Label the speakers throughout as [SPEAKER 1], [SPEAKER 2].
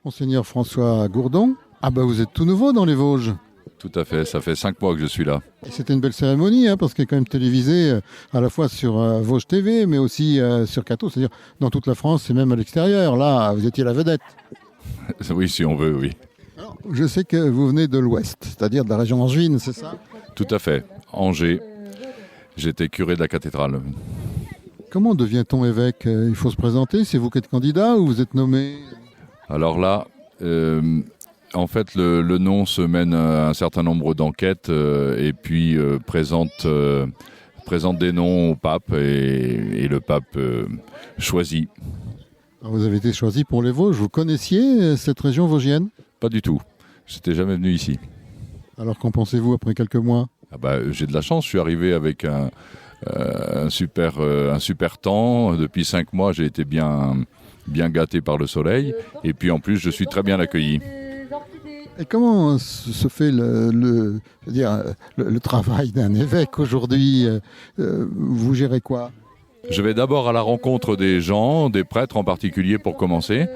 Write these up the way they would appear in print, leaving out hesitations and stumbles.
[SPEAKER 1] Monseigneur François Gourdon, vous êtes tout nouveau dans les Vosges.
[SPEAKER 2] Tout à fait, ça fait 5 mois que je suis là.
[SPEAKER 1] Et c'était une belle cérémonie, parce qu'elle est quand même télévisée à la fois sur Vosges TV, mais aussi sur Cateau, c'est-à-dire dans toute la France et même à l'extérieur. Là, vous étiez la vedette.
[SPEAKER 2] Oui, si on veut, oui.
[SPEAKER 1] Alors, je sais que vous venez de l'Ouest, c'est-à-dire de la région angevine, c'est ça?
[SPEAKER 2] Tout à fait. Angers, j'étais curé de la cathédrale.
[SPEAKER 1] Comment devient-on évêque? Il faut se présenter, c'est vous qui êtes candidat ou vous êtes nommé?
[SPEAKER 2] Alors là, en fait, le nom se mène à un certain nombre d'enquêtes et puis présente des noms au pape et le pape choisit.
[SPEAKER 1] Alors, vous avez été choisi pour les Vosges. Vous connaissiez cette région vosgienne?
[SPEAKER 2] Pas du tout. J'étais jamais venu ici.
[SPEAKER 1] Alors qu'en pensez-vous après quelques mois?
[SPEAKER 2] J'ai de la chance, je suis arrivé avec un super temps. Depuis 5 mois, j'ai été bien gâté par le soleil. Et puis en plus, je suis très bien accueilli.
[SPEAKER 1] Et comment se fait le travail d'un évêque aujourd'hui? Vous gérez quoi?
[SPEAKER 2] Je vais d'abord à la rencontre des gens, des prêtres en particulier pour commencer.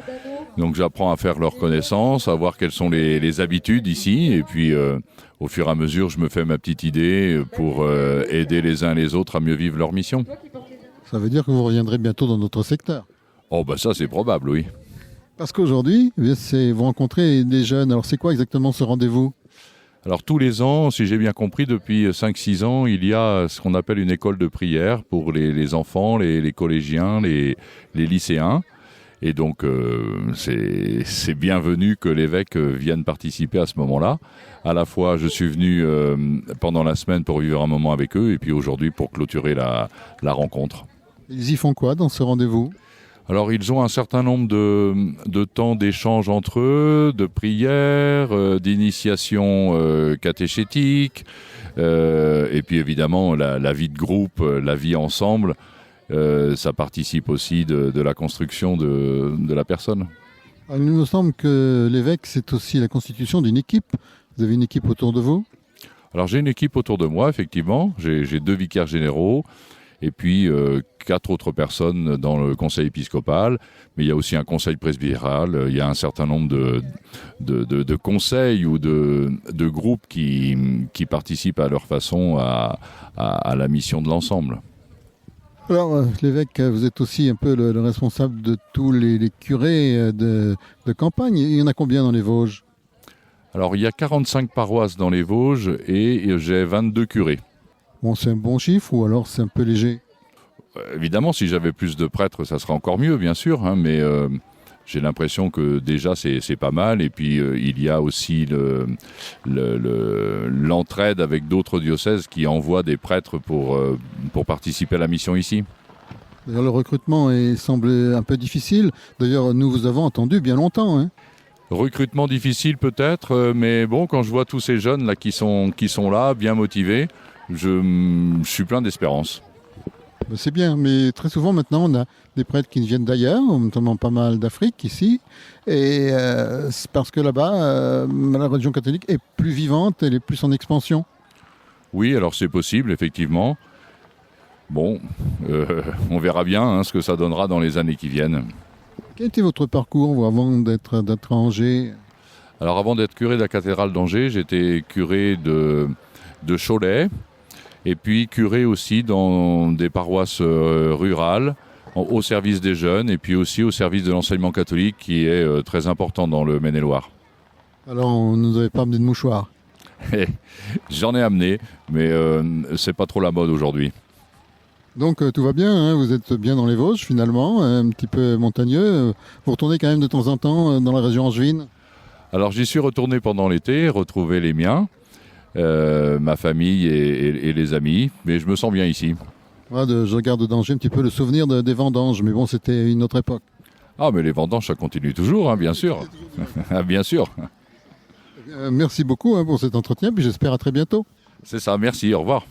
[SPEAKER 2] Donc j'apprends à faire leur connaissance, à voir quelles sont les habitudes ici. Et puis au fur et à mesure, je me fais ma petite idée pour aider les uns les autres à mieux vivre leur mission.
[SPEAKER 1] Ça veut dire que vous reviendrez bientôt dans notre secteur?
[SPEAKER 2] Ça c'est probable, oui.
[SPEAKER 1] Parce qu'aujourd'hui, vous rencontrez des jeunes. Alors c'est quoi exactement ce rendez-vous?
[SPEAKER 2] Alors tous les ans, si j'ai bien compris, depuis 5-6 ans, il y a ce qu'on appelle une école de prière pour les enfants, les collégiens, les lycéens. Et donc c'est bienvenu que l'évêque vienne participer à ce moment-là. À la fois, je suis venu pendant la semaine pour vivre un moment avec eux et puis aujourd'hui pour clôturer la rencontre.
[SPEAKER 1] Ils y font quoi dans ce rendez-vous?
[SPEAKER 2] Alors, ils ont un certain nombre de temps d'échange entre eux, de prières, d'initiation catéchétique, et puis évidemment la vie de groupe, la vie ensemble, ça participe aussi de la construction de la personne.
[SPEAKER 1] Alors, il me semble que l'évêque, c'est aussi la constitution d'une équipe. Vous avez une équipe autour de vous?
[SPEAKER 2] Alors, j'ai une équipe autour de moi, effectivement. J'ai 2 vicaires généraux. Et puis 4 autres personnes dans le conseil épiscopal, mais il y a aussi un conseil presbytéral, il y a un certain nombre de conseils ou de groupes qui participent à leur façon à la mission de l'ensemble.
[SPEAKER 1] Alors l'évêque, vous êtes aussi un peu le responsable de tous les curés de campagne. Il y en a combien dans les Vosges?
[SPEAKER 2] Alors il y a 45 paroisses dans les Vosges et j'ai 22 curés.
[SPEAKER 1] Bon, c'est un bon chiffre ou alors c'est un peu léger?
[SPEAKER 2] Évidemment, si j'avais plus de prêtres, ça serait encore mieux, bien sûr, mais j'ai l'impression que déjà c'est pas mal. Et puis il y a aussi l'entraide avec d'autres diocèses qui envoient des prêtres pour participer à la mission ici.
[SPEAKER 1] D'ailleurs, le recrutement semble un peu difficile. D'ailleurs, nous vous avons attendu bien longtemps, hein.
[SPEAKER 2] Recrutement difficile peut-être, mais bon, quand je vois tous ces jeunes là qui sont là, bien motivés, je suis plein d'espérance.
[SPEAKER 1] C'est bien, mais très souvent maintenant on a des prêtres qui viennent d'ailleurs, notamment pas mal d'Afrique ici, et c'est parce que là-bas, la religion catholique est plus vivante, elle est plus en expansion.
[SPEAKER 2] Oui, alors c'est possible, effectivement. Bon, on verra bien ce que ça donnera dans les années qui viennent.
[SPEAKER 1] Quel était votre parcours vous, avant d'être à Angers?
[SPEAKER 2] Alors avant d'être curé de la cathédrale d'Angers, j'étais curé de Cholet, et puis curé aussi dans des paroisses rurales, au service des jeunes, et puis aussi au service de l'enseignement catholique qui est très important dans le Maine-et-Loire.
[SPEAKER 1] Alors on ne nous avait pas amené de mouchoirs?
[SPEAKER 2] J'en ai amené, mais c'est pas trop la mode aujourd'hui.
[SPEAKER 1] Donc tout va bien, hein, vous êtes bien dans les Vosges finalement, un petit peu montagneux. Vous retournez quand même de temps en temps dans la région angevine?
[SPEAKER 2] Alors j'y suis retourné pendant l'été, retrouver les miens, ma famille et les amis, mais je me sens bien ici.
[SPEAKER 1] Je regarde d'Angers un petit peu le souvenir des vendanges, mais bon, c'était une autre époque.
[SPEAKER 2] Ah, mais les vendanges, ça continue toujours, bien sûr. Bien sûr.
[SPEAKER 1] Merci beaucoup pour cet entretien, puis j'espère à très bientôt.
[SPEAKER 2] C'est ça, merci, au revoir.